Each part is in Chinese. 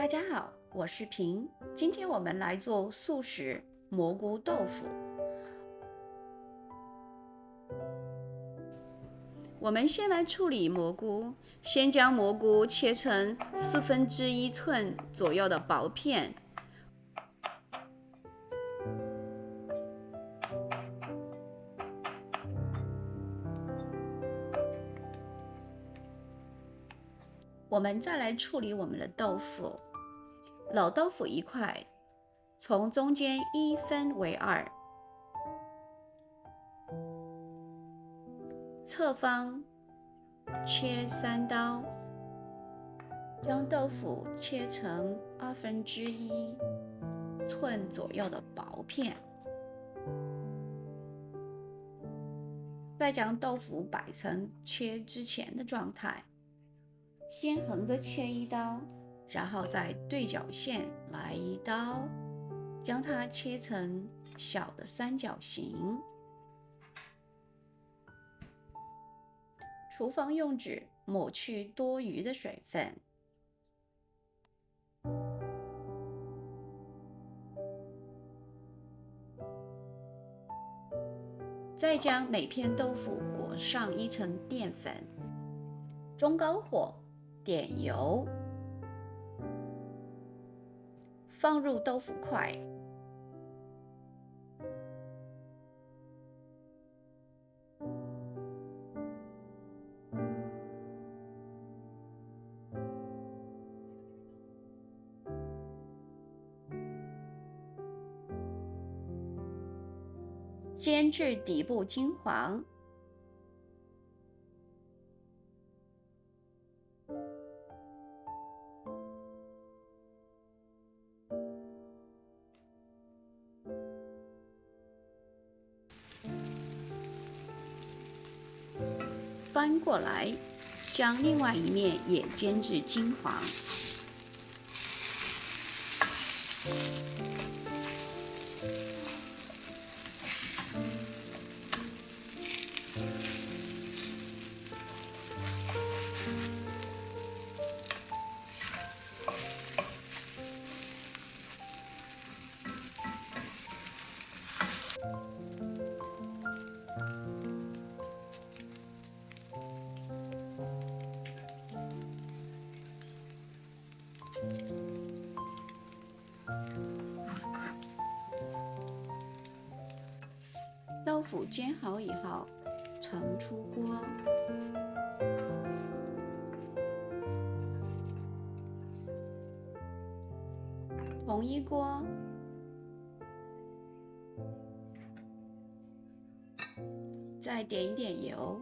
大家好，我是平。今天我们来做素食蘑菇豆腐。我们先来处理蘑菇，先将蘑菇切成1/4寸左右的薄片。我们再来处理我们的豆腐。老豆腐1块，从中间1分为2，侧方切3刀，将豆腐切成1/2寸左右的薄片，再将豆腐摆成切之前的状态，先横着切1刀，然后在对角线来1刀，将它切成小的三角形。厨房用纸抹去多余的水分，再将每片豆腐裹上1层淀粉，中高火点油，放入豆腐块，煎至底部金黄。翻过来，将另外一面也煎至金黄。豆腐煎好以后，盛出锅。同一锅，再点一点油，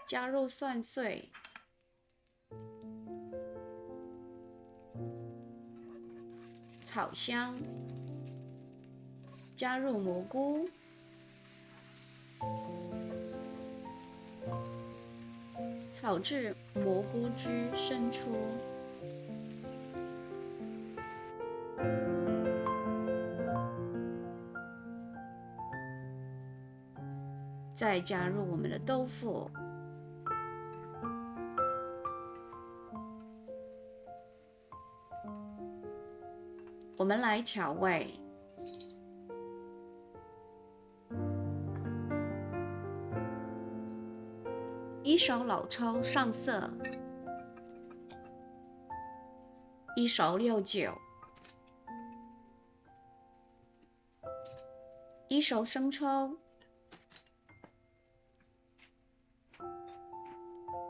加入蒜碎、炒香，加入蘑菇，炒至蘑菇汁渗出，再加入我们的豆腐，我们来调味。1勺老抽上色，1勺料酒，1勺生抽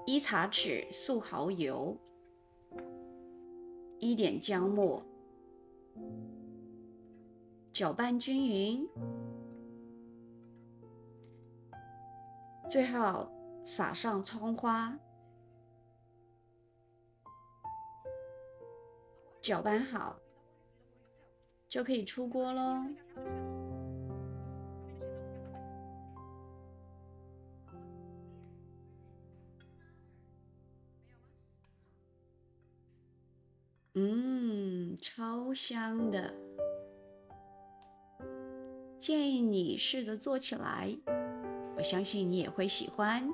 ，1茶匙素蚝油，1点姜末，搅拌均匀，最后撒上葱花，搅拌好就可以出锅咯。超香的，建议你试着做起来，我相信你也会喜欢。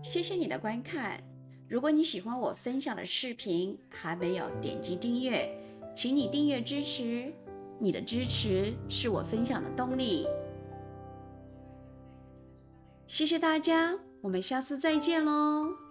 谢谢你的观看。如果你喜欢我分享的视频，还没有点击订阅，请你订阅支持。你的支持是我分享的动力。谢谢大家，我们下次再见喽。